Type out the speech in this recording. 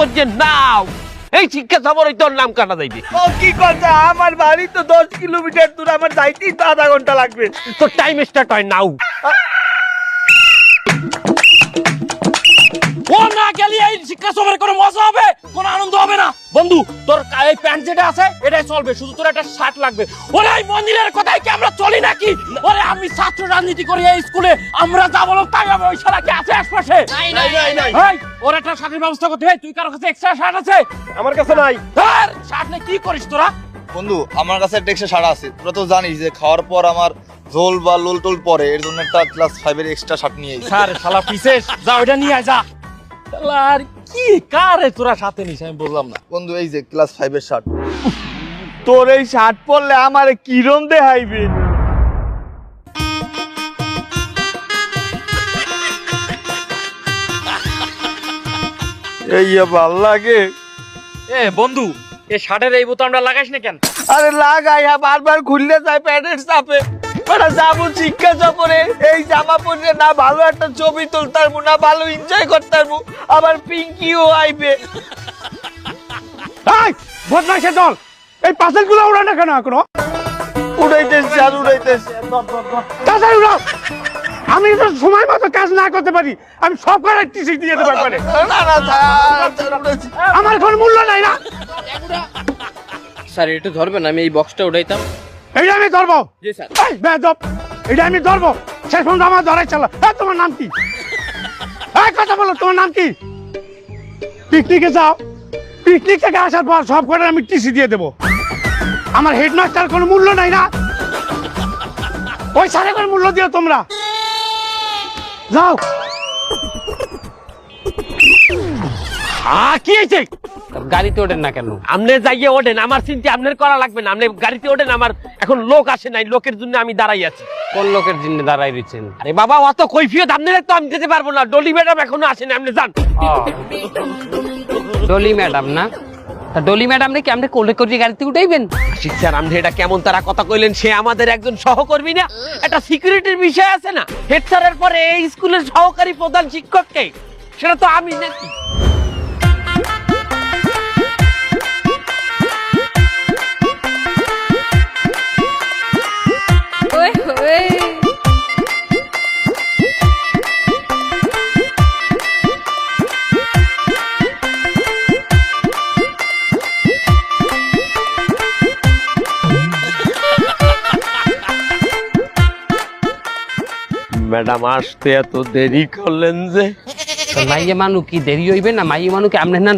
করছে নাও এই শিক্ষা সফরে তোর নাম কাটা যাইবে। ও কি কথা, আমার বাড়ি তো 10 কিলোমিটার দূর, আমার যাইতেই তো আধা ঘন্টা লাগবে। তোর টাইম স্টার্ট হয় নাও। ও না গেলে এই শিক্ষা সফরে কোনো মজা হবে, কোনো আনন্দ হবে না। বন্ধু তোর এই প্যান্ট যেটা আছে এটাই চলবে, শুধু তোর একটা শার্ট লাগবে। ওরে এই মন্দিরের কথাই কি আমরা চলি নাকি? ওরে আমি ছাত্র রাজনীতি করি এই স্কুলে, আমরা যা বলো তাই হবে। ওই শালা কি আছে আশপাশে? এই ওর একটা শার্টের ব্যবস্থা করতে হয়। তুই কারো কাছে এক্সট্রা শার্ট আছে? আমার কাছে নাই। ধর শার্ট নেই, কি করিস তোরা? বন্ধু আমার কাছে একটা এক্সট্রা শার্ট আছে, তোরা তো জানিস যে খাওয়ার পর আমার ঝোল বা লোল টোল পরে, এর জন্য একটা ক্লাস 5 এর এক্সট্রা শার্ট নিয়ে এসেছি। স্যার শালা পিসেস, যা ওইটা নিয়ে আয় যা। শালা আর কি কারে তোরা সাথে নিস আমি বললাম না। বন্ধু এই যে ক্লাস 5 এর শার্ট। তোর এই শার্ট পরলে আমারে কিরম দেখাইবে? এই ভাল লাগে। এ বন্ধু এই শার্টের এই বোতামটা লাগাইস না কেন? আরে লাগাই, বারবার খুললে যায় প্যান্টের চাপে। ওরা যাবো শিক্ষা সফরে, এই জামা পরে না ভালো একটা ছবি তুলতে পারবো, না ভালো এনজয় করতে পারবো, আবার পিঙ্কিও আইবে। বদমাইশের দল, এই পার্সেল গুলো উড়ায় না কেন এখনো? উড়াইতেছে আর উড়াইতেছে। তাড়াতাড়ি উড়াও। আমি তো সময় মতো কাজ না করতে পারি, আমি সব কাজ টিসি দিয়ে দেবো একবারে। না না স্যার, উড়াইছে। আমার কোনো মূল্য নাই না। স্যার একটু ধরবেন, আমি এই বক্সটা উঠাইতাম। এইটা আমি ধরবো। জি স্যার। এই বেয়াদব, এটা আমি ধরবো। শেষ পর্যন্ত আমার ধরাই চালা। তোমার নাম কি? কথা বলো, তোমার নাম কি? পিকনিকে যাও, পিকনিক থেকে আসার পর সব কটা আমি টিসি দিয়ে দেবো। আমার হেডমাস্টার কোনো মূল্য নাই না? ওই সারে করে মূল্য দিও তোমরা। যাও। কি হয়েছে? গাড়িতে ওঠেন না কেন? আপনি যাইয়ে ওঠেন, আমার চিন্তা আপনার করা লাগবে না। আপনি গাড়িতে ওঠেন, আমার এখন লোক আসে নাই, লোকের জন্য আমি দাঁড়াই আছি। কোন লোকের জন্য দাঁড়াই রয়েছেন? আরে বাবা অত কৈফিয়ত আপনার তো আমি দিতে পারবো না। ডলি ম্যাডাম এখনো আসেন, আপনি যান। ডলি ম্যাডাম না? তা ডলি ম্যাডাম নাকি আপনি কোলে করে গাড়িতে উঠাইবেন? শিক্ষার আপনি এটা কেমন তারা কথা কইলেন? সে আমাদের একজন সহকর্মী না? একটা সিকিউরিটির বিষয় আছে না? হেড স্যারের পরে এই স্কুলের সহকারী প্রধান শিক্ষককে, সেটা তো আমি নাকি? ম্যাডাম আসতে এত দেরি করলেন যে? মাইয়ে মানু কি দেরি হইবে না? মাইয়ে মানু কি আপনি না